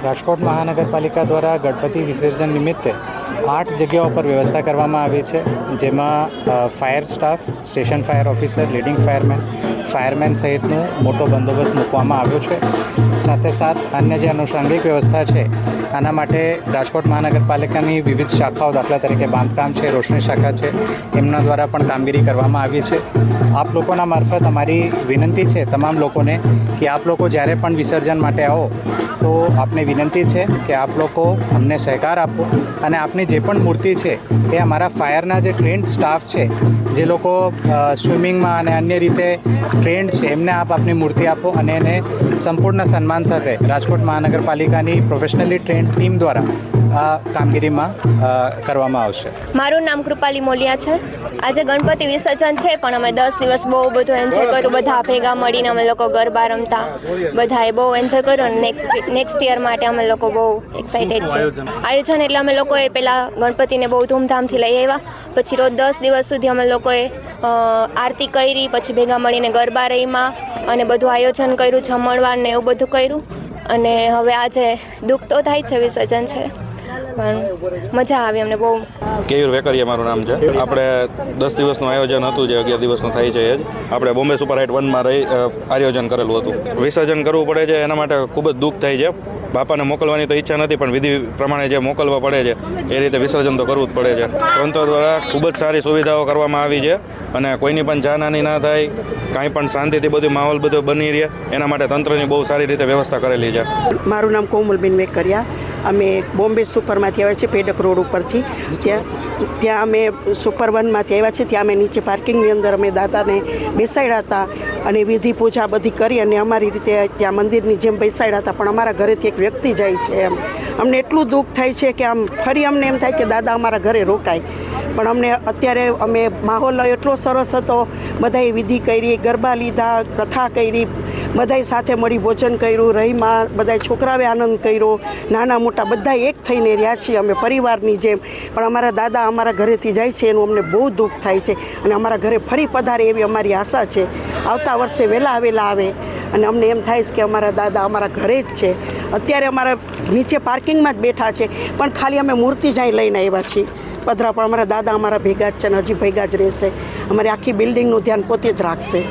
રાજકોટ મહાનગરપાલિકા દ્વારા ગણપતિ વિસર્જન નિમિત્તે 8 જગ્યાઓ પર વ્યવસ્થા કરવામાં આવી છે, જેમાં fire staff, station fire officer, leading fireman સહિતનું મોટો બંદોબસ્ત મૂકવામાં આવ્યો છે. સાથે સાથ અન્ય જે અનુષંગિક વ્યવસ્થા છે આના માટે રાજકોટ મહાનગરપાલિકાની વિવિધ શાખાઓ, દાખલા તરીકે બાંધકામ છે, રોશની શાખા છે, એમના દ્વારા પણ કામગીરી કરવામાં આવી છે. આપ લોકોના મારફત અમારી વિનંતી છે તમામ લોકોને કે આપ લોકો જ્યારે પણ વિસર્જન માટે આવો તો આપને વિનંતી છે કે આપ લોકો અમને સહકાર આપો અને આપની જે પણ મૂર્તિ છે એ અમારા ફાયરના જે ટ્રેન્ડ સ્ટાફ છે, જે લોકો સ્વિમિંગમાં અને અન્ય રીતે ટ્રેન્ડ છે, એમને આપ આપની મૂર્તિ આપો અને એને સંપૂર્ણ સન્માન સાથે રાજકોટ મહાનગરપાલિકાની પ્રોફેશનલી ટ્રેન્ડ ટીમ દ્વારા આ કામગીરીમાં કરવામાં આવશે. મારું નામ કૃપાલી મોલિયા છે. આજે ગણપતિ વિસર્જન છે, પણ અમે 10 દિવસ બહુ બધું એન્જોય કર્યું. બધા ભેગા મળીને અમે લોકો ગરબા રમતા, બધાએ બહુ એન્જોય કર્યું. અને નેક્સ્ટ યર માટે અમે લોકો બહુ એક્સાઇટેડ છે. આયોજન એટલે અમે લોકોએ પહેલાં ગણપતિને બહુ ધૂમધામથી લઈ આવ્યા, પછી રોજ 10 દિવસ સુધી અમે લોકોએ આરતી કરી, પછી ભેગા મળીને ગરબા રમ્યા અને બધું આયોજન કર્યું, જમણવાર ને એવું બધું કર્યું. અને હવે આજે દુઃખ તો થાય છે, વિસર્જન છે, પણ મજા આવી અમને બહુ. કેયુર વેકરિયા મારું નામ છે. આપણે 10 દિવસનું આયોજન હતું, જે 11 દિવસનું થાય છે. એ જ આપણે બોમ્બે સુપર હાઇટ 1માં રહી આયોજન કરેલું હતું. વિસર્જન કરવું પડે છે, એના માટે ખૂબ જ દુઃખ થાય છે. બાપાને મોકલવાની તો ઈચ્છા નથી, પણ વિધિ પ્રમાણે જે મોકલવા પડે છે એ રીતે વિસર્જન તો કરવું જ પડે છે. તંત્ર દ્વારા ખૂબ જ સારી સુવિધાઓ કરવામાં આવી છે અને કોઈની પણ જાનહાની ના થાય, કાંઈ પણ શાંતિથી બધું માહોલ બધો બની રહે, એના માટે તંત્રની બહુ સારી રીતે વ્યવસ્થા કરેલી છે. મારું નામ કોમલબેન વેકરિયા. અમે બોમ્બે સુપરમાંથી આવ્યા છીએ, પેડક રોડ ઉપરથી. ત્યાં અમે સુપર 1માંથી આવ્યા છીએ. ત્યાં અમે નીચે પાર્કિંગની અંદર અમે દાદાને બેસાડ્યા હતા અને વિધિ પૂજા બધી કરી અને અમારી રીતે ત્યાં મંદિરની જેમ બેસાડ્યા હતા. પણ અમારા ઘરેથી એક વ્યક્તિ જાય છે, એમ અમને એટલું દુઃખ થાય છે કે આમ ફરી અમને એમ થાય કે દાદા અમારા ઘરે રોકાય. પણ અમને અત્યારે અમે માહોલ એટલો સરસ હતો, બધાએ વિધિ કરી, ગરબા લીધા, કથા કરી, બધાએ સાથે મળી ભોજન કર્યું, રહીમાં બધાએ છોકરાએ આનંદ કર્યો, નાના મોટા બધા એક થઈને રહ્યા છીએ અમે પરિવારની જેમ. પણ અમારા દાદા અમારા ઘરેથી જાય છે એનું અમને બહુ દુઃખ થાય છે અને અમારા ઘરે ફરી પધારે એવી અમારી આશા છે. આવતા વર્ષે વહેલા આવે અને અમને એમ થાય છે કે અમારા દાદા અમારા ઘરે જ છે. અત્યારે અમારા નીચે પાર્કિંગમાં જ બેઠા છે, પણ ખાલી અમે મૂર્તિ જાય લઈને આવ્યા છીએ પધરા. પણ અમારા દાદા અમારા ભેગા જ છે અને હજી ભેગા જ રહેશે. અમારી આખી બિલ્ડિંગનું ધ્યાન પોતે જ રાખશે.